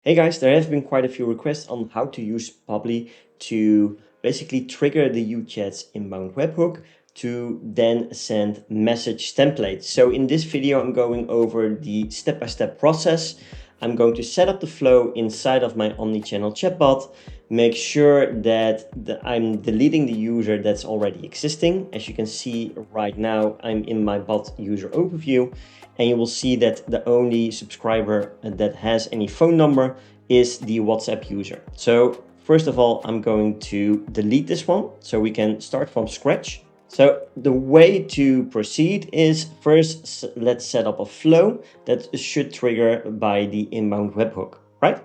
Hey guys, there have been quite a few requests on how to use Pabbly to basically trigger the UChat's inbound webhook to then send message templates. So in this video, I'm going over the step-by-step process. I'm going to set up the flow inside of my Omni-Channel chatbot, make sure that I'm deleting the user that's already existing. As you can see right now, I'm in my bot user overview, and you will see that the only subscriber that has any phone number is the WhatsApp user. So first of all, I'm going to delete this one so we can start from scratch. So the way to proceed is first, let's set up a flow that should trigger by the inbound webhook, right?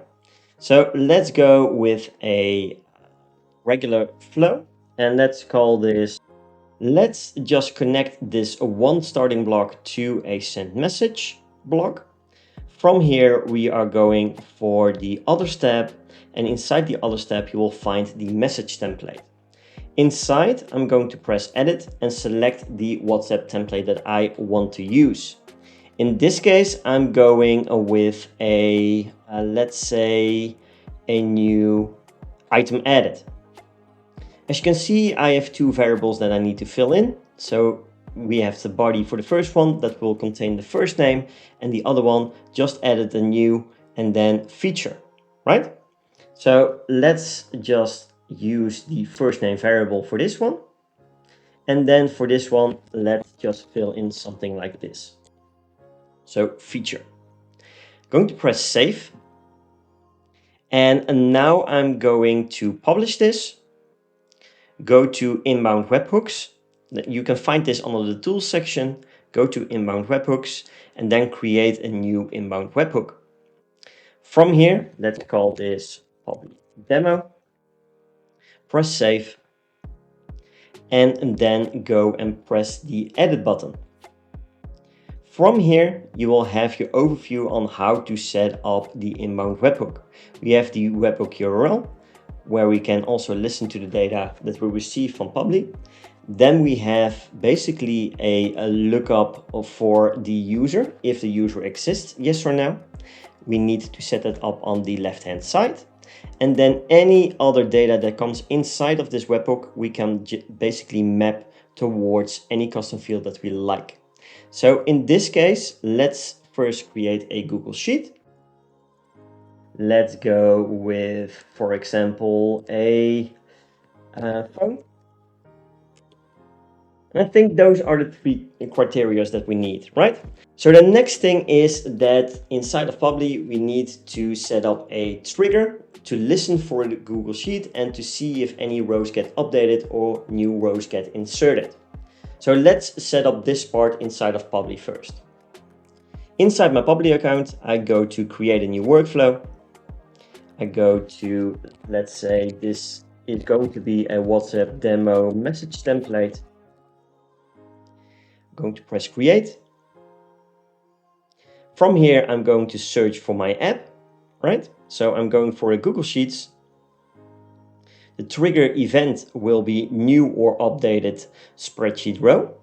So let's go with a regular flow and let's call this, let's just connect this one starting block to a send message block. From here, we are going for the other step, and inside the other step, you will find the message template. Inside, I'm going to press edit and select the WhatsApp template that I want to use. In this case, I'm going with let's say a new item added. As you can see, I have two variables that I need to fill in. So we have the body for the first one that will contain the first name, and the other one just added a new and then feature, right? So let's just use the first name variable for this one. And then for this one, let's just fill in something like this. So feature. Going to press save. And now I'm going to publish this. Go to inbound webhooks. You can find this under the tools section. Go to inbound webhooks and then create a new inbound webhook. From here, let's call this Pabbly demo. Press save. And then go and press the edit button. From here, you will have your overview on how to set up the inbound webhook. We have the webhook URL, where we can also listen to the data that we receive from Pabbly. Then we have basically a lookup for the user, if the user exists, yes or no. We need to set that up on the left-hand side. And then any other data that comes inside of this webhook, we can basically map towards any custom field that we like. So in this case, let's first create a Google Sheet. Let's go with, for example, a phone. And I think those are the three criteria that we need, right? So the next thing is that inside of Pabbly, we need to set up a trigger to listen for the Google Sheet and to see if any rows get updated or new rows get inserted. So let's set up this part inside of Pabbly first. Inside my Pabbly account, I go to create a new workflow. I go to, let's say this is going to be a WhatsApp demo message template. I'm going to press create. From here, I'm going to search for my app, right? So I'm going for a Google Sheets. The trigger event will be new or updated spreadsheet row.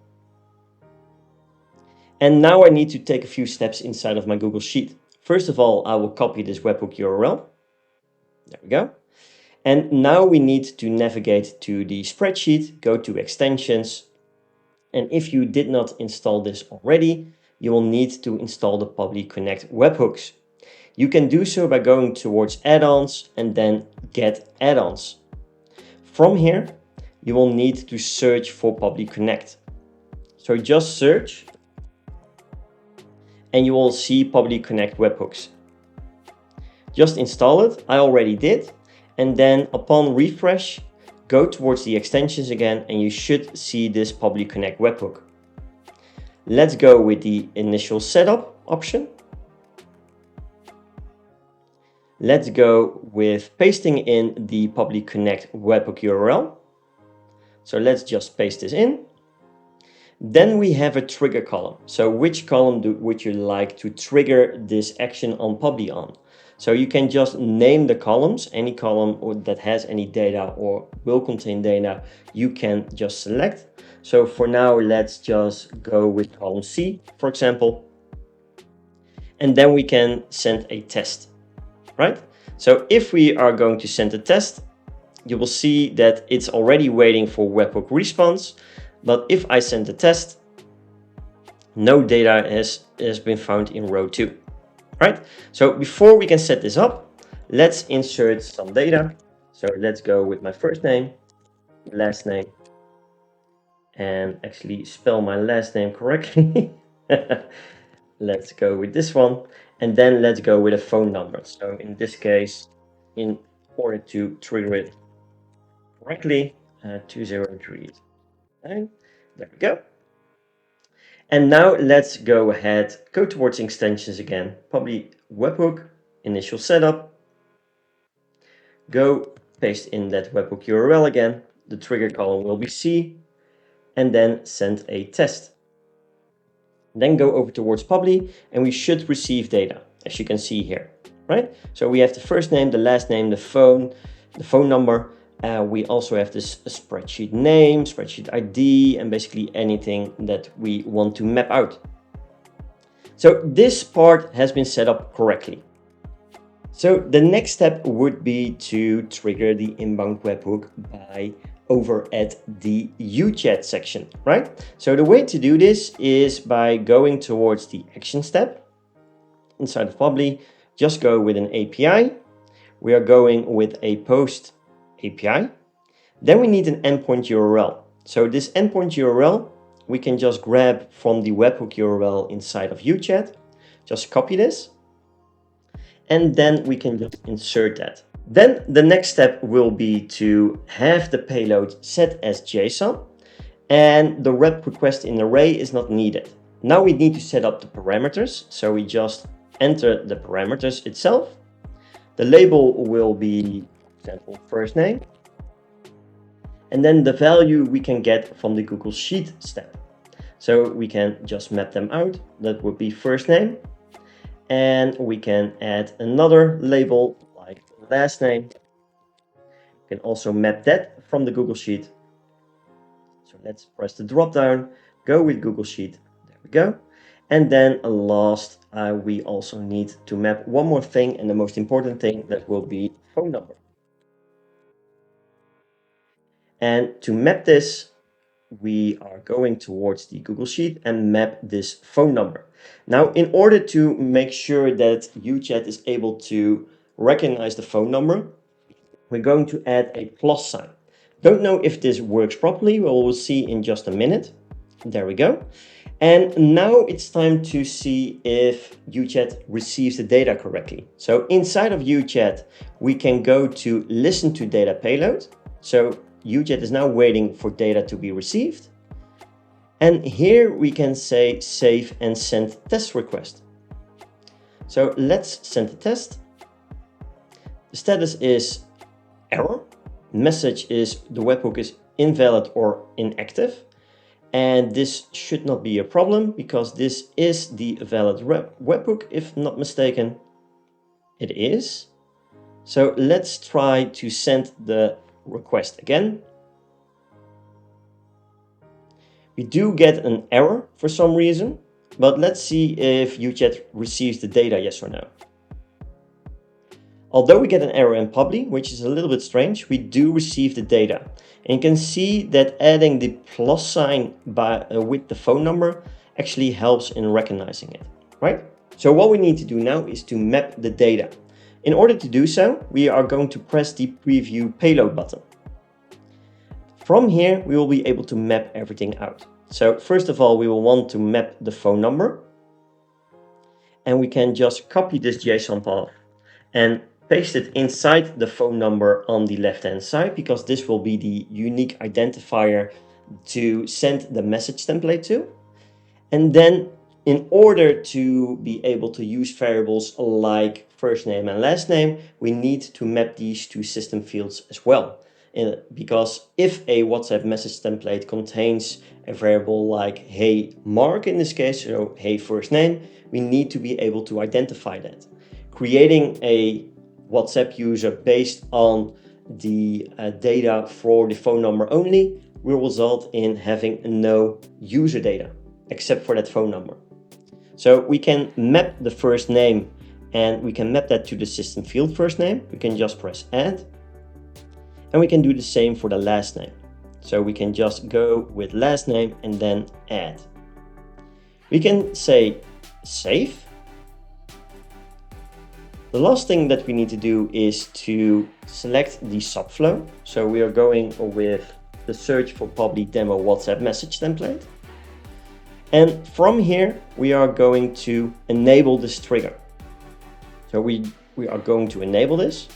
And now I need to take a few steps inside of my Google Sheet. First of all, I will copy this webhook URL. There we go. And now we need to navigate to the spreadsheet, go to extensions. And if you did not install this already, you will need to install the Pabbly Connect webhooks. You can do so by going towards add-ons and then get add-ons. From here, you will need to search for Pabbly Connect. So just search and you will see Pabbly Connect webhooks. Just install it, I already did. And then upon refresh, go towards the extensions again and you should see this Pabbly Connect webhook. Let's go with the initial setup option. Let's go with pasting in the Pabbly Connect webhook URL. So let's just paste this in. Then we have a trigger column. So which column would you like to trigger this action on Pabbly on? So you can just name the columns, any column that has any data or will contain data, you can just select. So for now, let's just go with column C, for example. And then we can send a test. right? So if we are going to send a test, you will see that it's already waiting for Webhook response. But if I send a test, no data has been found in row 2, right? So before we can set this up, let's insert some data. So let's go with my first name, last name, and actually spell my last name correctly. Let's go with this one. And then let's go with a phone number. So in this case, in order to trigger it correctly, 2039. There we go. And now let's go ahead, go towards extensions again. Probably Webhook, initial setup. Go paste in that Webhook URL again. The trigger column will be C. And then send a test. Then go over towards Pabbly and we should receive data, as you can see here, right? So we have the first name, the last name, the phone number. We also have this spreadsheet name, spreadsheet ID, and basically anything that we want to map out. So this part has been set up correctly. So the next step would be to trigger the inbound webhook by over at the UChat section, right? So the way to do this is by going towards the action step inside of Pabbly. Just go with an API. We are going with a post API. Then we need an endpoint URL. So this endpoint URL, we can just grab from the webhook URL inside of UChat. Just copy this. And then we can just insert that. Then the next step will be to have the payload set as JSON, and the rep request in array is not needed. Now we need to set up the parameters. So we just enter the parameters itself. The label will be, for example, first name. And then the value we can get from the Google Sheet step. So we can just map them out. That would be first name. And we can add another label like last name. We can also map that from the Google Sheet. So let's press the drop down, go with Google Sheet. There we go. And then last, we also need to map one more thing, and the most important thing, that will be phone number. And to map this, we are going towards the Google Sheet and map this phone number. Now, in order to make sure that UChat is able to recognize the phone number, we're going to add a plus sign. Don't know if this works properly. We'll see in just a minute. There we go. And now it's time to see if UChat receives the data correctly. So inside of UChat, we can go to listen to data payload. So UChat is now waiting for data to be received. And here we can say save and send test request. So let's send the test. The status is error. Message is the webhook is invalid or inactive. And this should not be a problem because this is the valid webhook, if not mistaken. It is. So let's try to send the request again. We do get an error for some reason, but let's see if UChat receives the data, yes or no. Although we get an error in Pabbly, which is a little bit strange, we do receive the data. And you can see that adding the plus sign with the phone number actually helps in recognizing it, right? So what we need to do now is to map the data. In order to do so, we are going to press the preview payload button. From here, we will be able to map everything out. So first of all, we will want to map the phone number. And we can just copy this JSON path and paste it inside the phone number on the left-hand side, because this will be the unique identifier to send the message template to. And then in order to be able to use variables like first name and last name, we need to map these two system fields as well. Because if a WhatsApp message template contains a variable like hey Mark in this case, so hey first name, we need to be able to identify that. Creating a WhatsApp user based on the data for the phone number only will result in having no user data except for that phone number. So we can map the first name and we can map that to the system field first name. We can just press add, and we can do the same for the last name. So we can just go with last name and then add. We can say save. The last thing that we need to do is to select the subflow. So we are going with the search for Pabbly demo WhatsApp message template. And from here, we are going to enable this trigger. So we are going to enable this.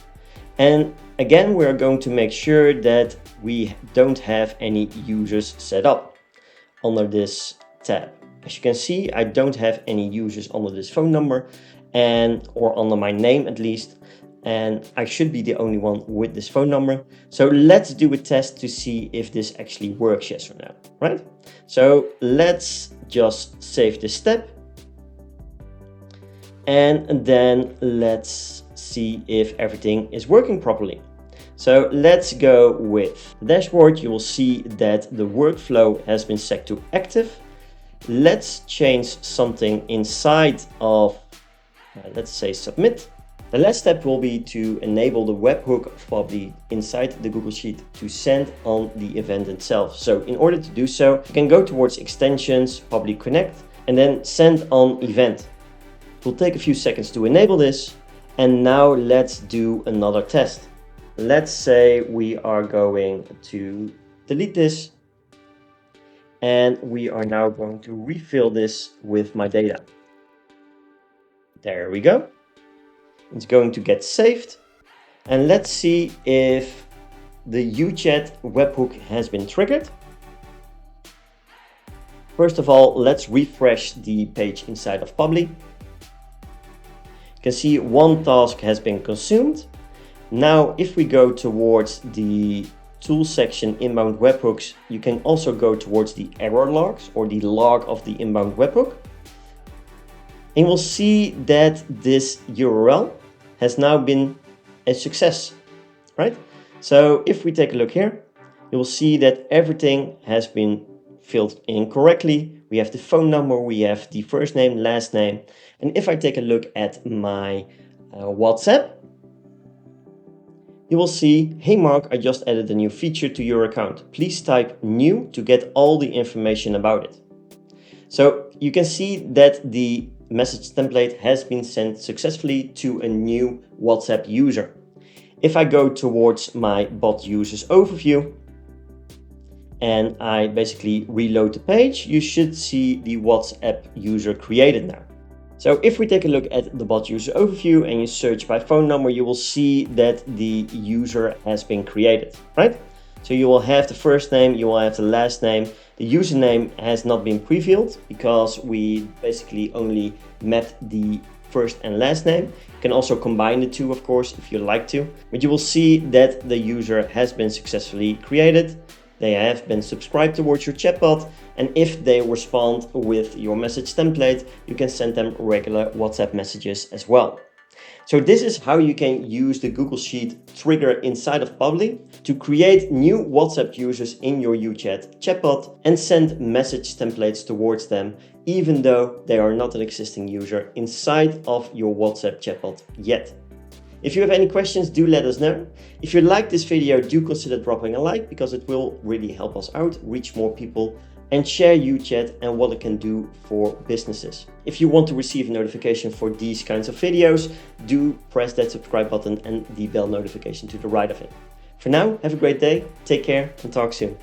And again, we are going to make sure that we don't have any users set up under this tab. As you can see, I don't have any users under this phone number or under my name at least. And I should be the only one with this phone number. So let's do a test to see if this actually works, yes or no, right? So let's just save this step. And then let's see if everything is working properly. So let's go with the dashboard. You will see that the workflow has been set to active. Let's change something inside of, let's say submit. The last step will be to enable the webhook of Pabbly inside the Google Sheet to send on the event itself. So in order to do so, you can go towards extensions, Pabbly Connect, and then send on event. It will take a few seconds to enable this. And now let's do another test. Let's say we are going to delete this. And we are now going to refill this with my data. There we go. It's going to get saved. And let's see if the UChat webhook has been triggered. First of all, let's refresh the page inside of Pabbly. You can see one task has been consumed. Now, if we go towards the tools section inbound webhooks, you can also go towards the error logs or the log of the inbound webhook. And we'll see that this URL has now been a success, right? So if we take a look here, you will see that everything has been filled in correctly. We have the phone number, we have the first name, last name. And if I take a look at my WhatsApp, you will see, hey Mark, I just added a new feature to your account. Please type new to get all the information about it. So you can see that the message template has been sent successfully to a new WhatsApp user. If I go towards my bot users overview and I basically reload the page, you should see the WhatsApp user created now. So if we take a look at the bot user overview and you search by phone number, you will see that the user has been created, right? So you will have the first name, you will have the last name. The username has not been pre-filled because we basically only mapped the first and last name. You can also combine the two, of course, if you like to. But you will see that the user has been successfully created. They have been subscribed towards your chatbot. And if they respond with your message template, you can send them regular WhatsApp messages as well. So this is how you can use the Google Sheet trigger inside of Pabbly to create new WhatsApp users in your UChat chatbot and send message templates towards them, even though they are not an existing user inside of your WhatsApp chatbot yet. If you have any questions, do let us know. If you like this video, do consider dropping a like because it will really help us out, reach more people, and share UChat and what it can do for businesses. If you want to receive a notification for these kinds of videos, do press that subscribe button and the bell notification to the right of it. For now, have a great day, take care and talk soon.